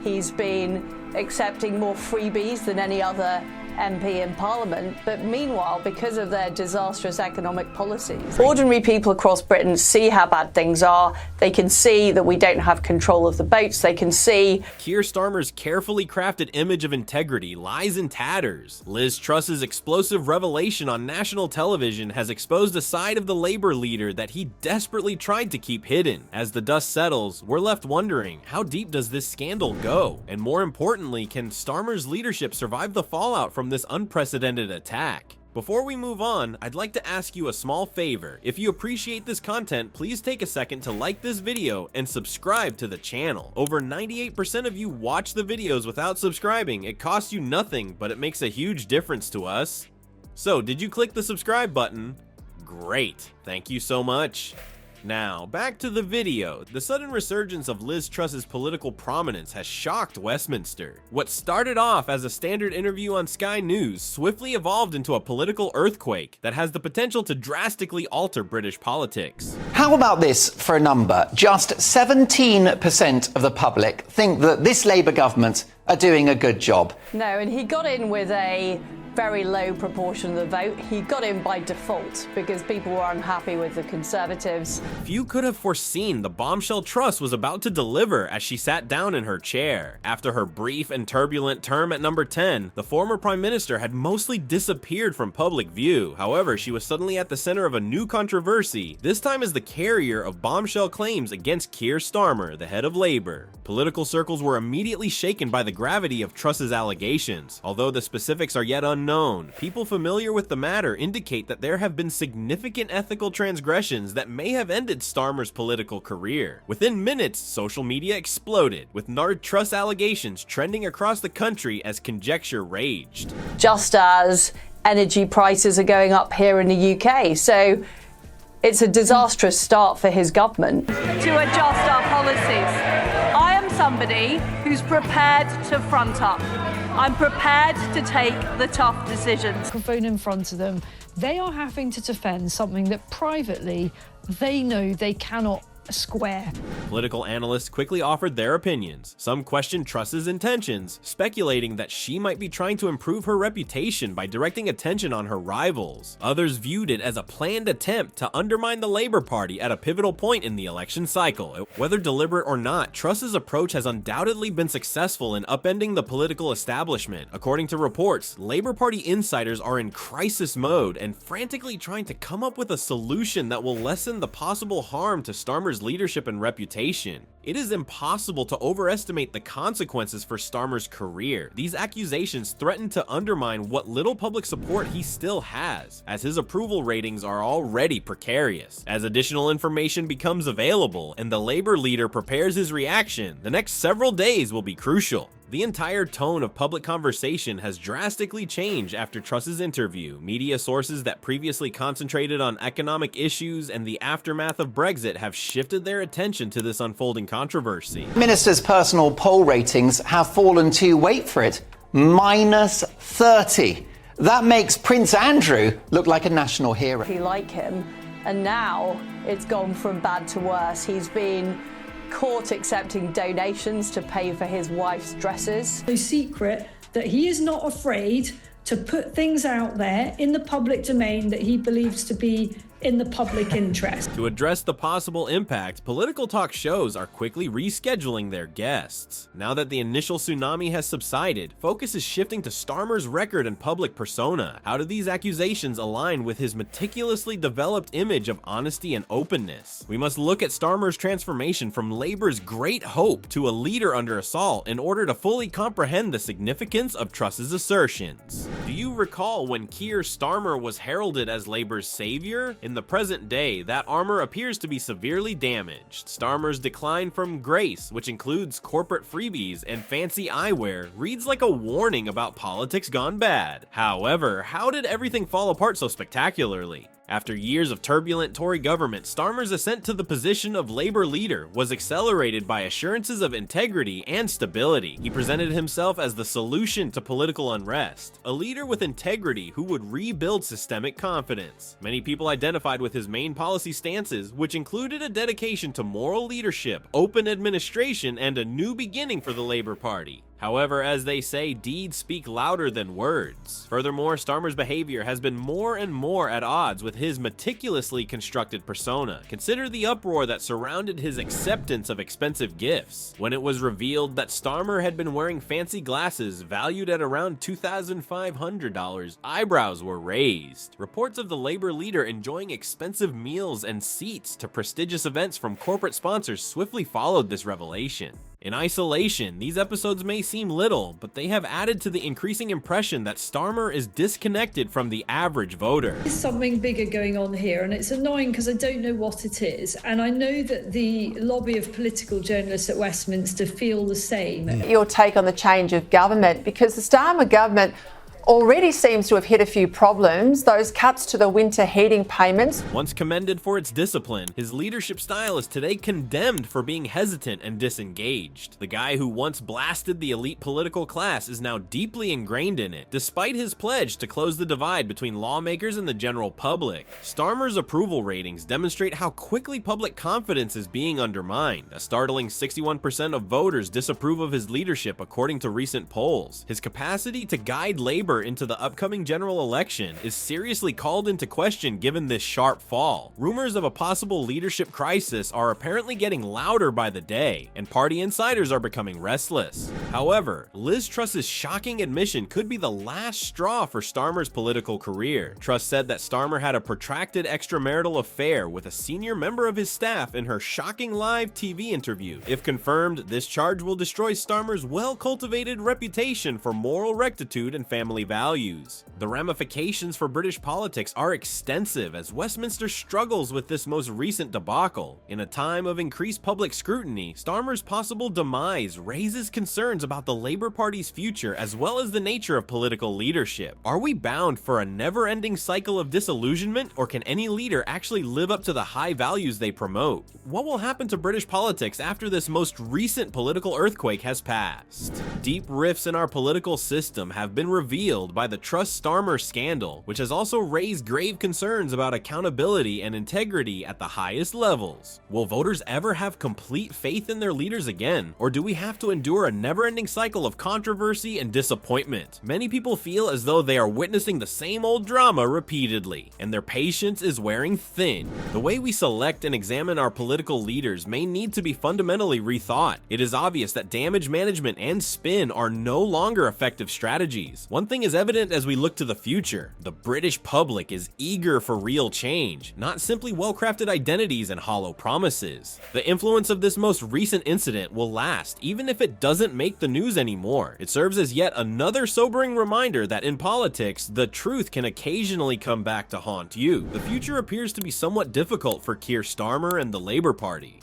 he's been accepting more freebies than any other MP in Parliament, but meanwhile, because of their disastrous economic policies, ordinary people across Britain see how bad things are. They can see that we don't have control of the boats. They can see Keir Starmer's carefully crafted image of integrity lies in tatters. Liz Truss's explosive revelation on national television has exposed a side of the Labour leader that he desperately tried to keep hidden. As the dust settles, we're left wondering, how deep does this scandal go? And more importantly, can Starmer's leadership survive the fallout from this unprecedented attack? Before we move on, I'd like to ask you a small favor. If you appreciate this content, please take a second to like this video and subscribe to the channel. Over 98% of you watch the videos without subscribing. It costs you nothing, but it makes a huge difference to us. So, did you click the subscribe button? Great, thank you so much. Now, back to the video. The sudden resurgence of Liz Truss's political prominence has shocked Westminster. What started off as a standard interview on Sky News swiftly evolved into a political earthquake that has the potential to drastically alter British politics. How about this for a number? Just 17% of the public think that this Labour government are doing a good job. no, and he got in with a very low proportion of the vote. He got in by default because people were unhappy with the Conservatives. Few could have foreseen the bombshell Truss was about to deliver as she sat down in her chair. After her brief and turbulent term at number 10, the former Prime Minister had mostly disappeared from public view. However, she was suddenly at the center of a new controversy, this time as the carrier of bombshell claims against Keir Starmer, the head of Labour. Political circles were immediately shaken by the gravity of Truss's allegations. Although the specifics are yet unknown, people familiar with the matter indicate that there have been significant ethical transgressions that may have ended Starmer's political career. Within minutes, social media exploded, with Nard Truss allegations trending across the country as conjecture raged. Just as energy prices are going up here in the UK. So it's a disastrous start for his government. To adjust our policies. I am somebody who's prepared to front up. I'm prepared to take the tough decisions. Microphone in front of them, they are having to defend something that privately they know they cannot square. Political analysts quickly offered their opinions. Some questioned Truss's intentions, speculating that she might be trying to improve her reputation by directing attention on her rivals. Others viewed it as a planned attempt to undermine the Labour Party at a pivotal point in the election cycle. Whether deliberate or not, Truss's approach has undoubtedly been successful in upending the political establishment. According to reports, Labour Party insiders are in crisis mode and frantically trying to come up with a solution that will lessen the possible harm to Starmer's leadership and reputation. It is impossible to overestimate the consequences for Starmer's career. These accusations threaten to undermine what little public support he still has, as his approval ratings are already precarious. As additional information becomes available and the Labour leader prepares his reaction, the next several days will be crucial. The entire tone of public conversation has drastically changed after Truss's interview. Media sources that previously concentrated on economic issues and the aftermath of Brexit have shifted their attention to this unfolding controversy. Minister's personal poll ratings have fallen to, wait for it, minus 30. That makes Prince Andrew look like a national hero. He like him, and now it's gone from bad to worse. He's been caught accepting donations to pay for his wife's dresses. No secret that he is not afraid to put things out there in the public domain that he believes to be in the public interest. To address the possible impact, political talk shows are quickly rescheduling their guests. Now that the initial tsunami has subsided, focus is shifting to Starmer's record and public persona. How do these accusations align with his meticulously developed image of honesty and openness? We must look at Starmer's transformation from Labour's great hope to a leader under assault in order to fully comprehend the significance of Truss's assertions. Do you recall when Keir Starmer was heralded as Labour's savior? In the present day, that armor appears to be severely damaged. Starmer's decline from grace, which includes corporate freebies and fancy eyewear, reads like a warning about politics gone bad. However, how did everything fall apart so spectacularly? After years of turbulent Tory government, Starmer's ascent to the position of Labour leader was accelerated by assurances of integrity and stability. He presented himself as the solution to political unrest, a leader with integrity who would rebuild systemic confidence. Many people identified with his main policy stances, which included a dedication to moral leadership, open administration, and a new beginning for the Labour Party. However, as they say, deeds speak louder than words. Furthermore, Starmer's behavior has been more and more at odds with his meticulously constructed persona. Consider the uproar that surrounded his acceptance of expensive gifts. When it was revealed that Starmer had been wearing fancy glasses valued at around $2,500, eyebrows were raised. Reports of the Labour leader enjoying expensive meals and seats to prestigious events from corporate sponsors swiftly followed this revelation. In isolation, these episodes may seem little, but they have added to the increasing impression that Starmer is disconnected from the average voter. There's something bigger going on here, and it's annoying because I don't know what it is. And I know that the lobby of political journalists at Westminster feel the same. Your take on the change of government, because the Starmer government already seems to have hit a few problems. Those cuts to the winter heating payments. Once commended for its discipline, his leadership style is today condemned for being hesitant and disengaged. The guy who once blasted the elite political class is now deeply ingrained in it, despite his pledge to close the divide between lawmakers and the general public. Starmer's approval ratings demonstrate how quickly public confidence is being undermined. A startling 61% of voters disapprove of his leadership according to recent polls. His capacity to guide Labour into the upcoming general election is seriously called into question given this sharp fall. Rumors of a possible leadership crisis are apparently getting louder by the day, and party insiders are becoming restless. However, Liz Truss's shocking admission could be the last straw for Starmer's political career. Truss said that Starmer had a protracted extramarital affair with a senior member of his staff in her shocking live TV interview. If confirmed, this charge will destroy Starmer's well-cultivated reputation for moral rectitude and family values. The ramifications for British politics are extensive as Westminster struggles with this most recent debacle. In a time of increased public scrutiny, Starmer's possible demise raises concerns about the Labour Party's future as well as the nature of political leadership. Are we bound for a never-ending cycle of disillusionment, or can any leader actually live up to the high values they promote? What will happen to British politics after this most recent political earthquake has passed? Deep rifts in our political system have been revealed by the Truss-Starmer scandal, which has also raised grave concerns about accountability and integrity at the highest levels. Will voters ever have complete faith in their leaders again, or do we have to endure a never-ending cycle of controversy and disappointment? Many people feel as though they are witnessing the same old drama repeatedly, and their patience is wearing thin. The way we select and examine our political leaders may need to be fundamentally rethought. It is obvious that damage management and spin are no longer effective strategies. One thing is evident as we look to the future. The British public is eager for real change, not simply well-crafted identities and hollow promises. The influence of this most recent incident will last, even if it doesn't make the news anymore. It serves as yet another sobering reminder that in politics, the truth can occasionally come back to haunt you. The future appears to be somewhat difficult for Keir Starmer and the Labour Party.